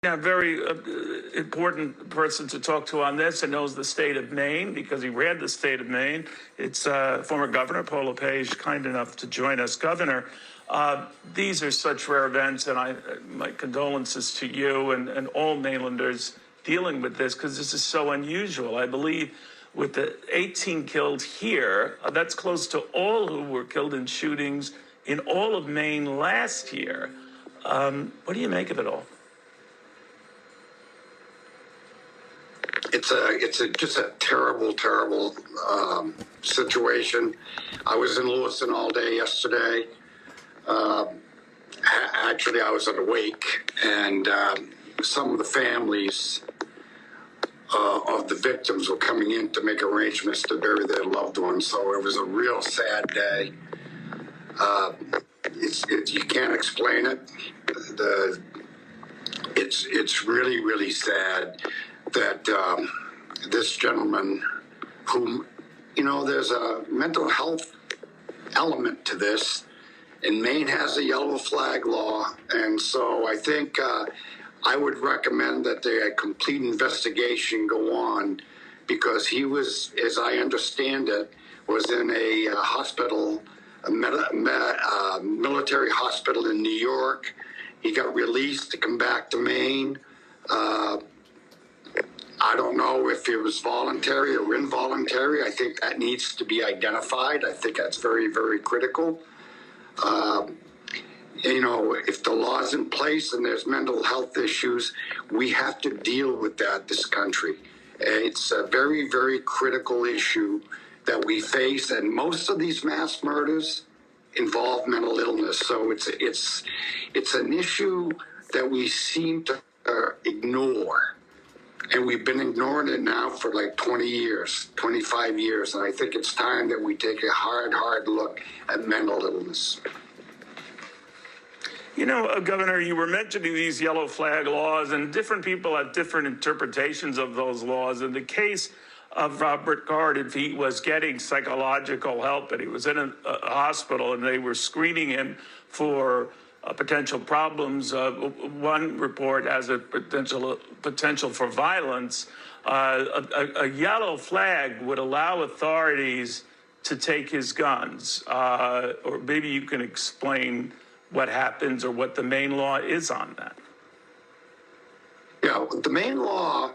A very important person to talk to on this and knows the state of Maine because he ran the state of Maine. It's former Governor Paul LePage, kind enough to join us. Governor, these are such rare events, and my condolences to you and all Mainlanders dealing with this because this is so unusual. I believe with the 18 killed here, that's close to all who were killed in shootings in all of Maine last year. What do you make of it all? It's just a terrible situation. I was in Lewiston all day yesterday. Actually, I was at a wake, and some of the families of the victims were coming in to make arrangements to bury their loved ones. So it was a real sad day. You can't explain it. It's really sad that this gentleman, whom, there's a mental health element to this, and Maine has a yellow flag law, and so I think I would recommend that a complete investigation go on, because he was, as I understand it, was in a hospital, a military hospital in New York. He got released to come back to Maine. I don't know if it was voluntary or involuntary. I think that needs to be identified. I think that's very critical. If the law's in place and there's mental health issues, we have to deal with that, this country. It's a very critical issue that we face, and most of these mass murders involve mental illness. So it's an issue that we seem to ignore. And we've been ignoring it now for like 20 years, 25 years. And I think it's time that we take a hard look at mental illness. Governor, you were mentioning these yellow flag laws, and different people have different interpretations of those laws. In the case of Robert Card, if he was getting psychological help and he was in a hospital and they were screening him for potential problems, one report has a potential for violence. A yellow flag would allow authorities to take his guns. Or maybe you can explain what happens or what the Maine law is on that. Yeah, the Maine law,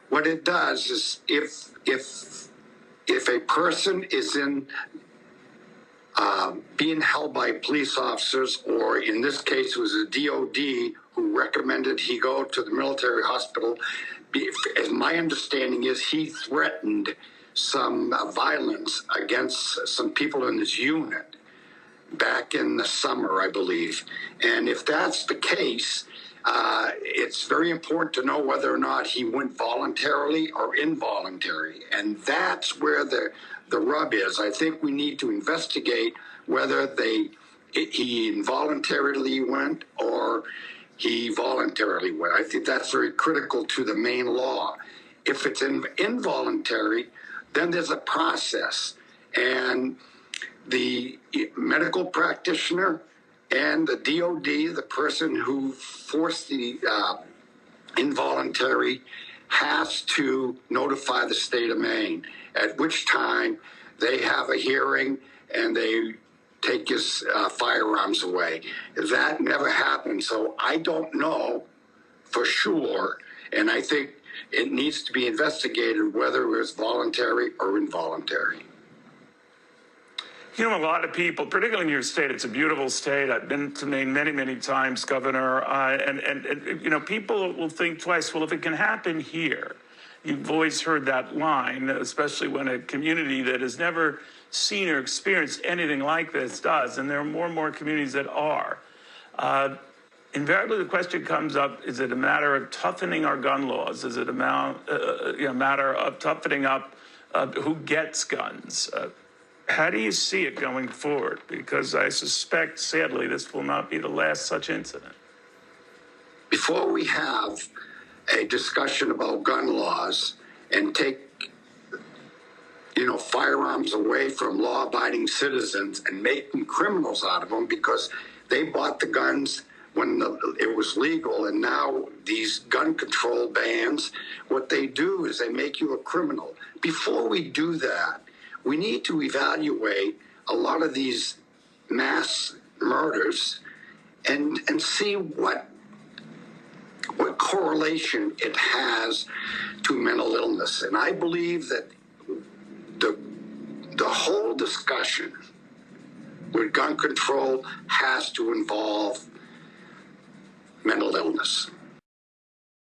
what it does is if a person is in being held by police officers, or in this case it was a DOD who recommended he go to the military hospital, as my understanding is he threatened some violence against some people in his unit back in the summer, I believe. And if that's the case, it's very important to know whether or not he went voluntarily or involuntary. And that's where the rub is. I think we need to investigate whether he involuntarily went or he voluntarily went. I think that's very critical to the Maine law. If it's involuntary, then there's a process. And the medical practitioner and the DOD, the person who forced the involuntary, has to notify the state of Maine, at which time they have a hearing and they take his firearms away. That never happened, so I don't know for sure, and I think it needs to be investigated whether it was voluntary or involuntary. A lot of people, particularly in your state, it's a beautiful state. I've been to Maine many times, Governor, and people will think twice, well, if it can happen here. You've always heard that line, especially when a community that has never seen or experienced anything like this does, and there are more and more communities that are. Invariably, the question comes up, is it a matter of toughening our gun laws? Is it a matter of toughening up who gets guns? How do you see it going forward? Because I suspect, sadly, this will not be the last such incident. Before we have a discussion about gun laws and take, firearms away from law-abiding citizens and making criminals out of them because they bought the guns it was legal, and now these gun control bans, what they do is they make you a criminal. Before we do that, we need to evaluate a lot of these mass murders and see what correlation it has to mental illness. And I believe that the whole discussion with gun control has to involve mental illness.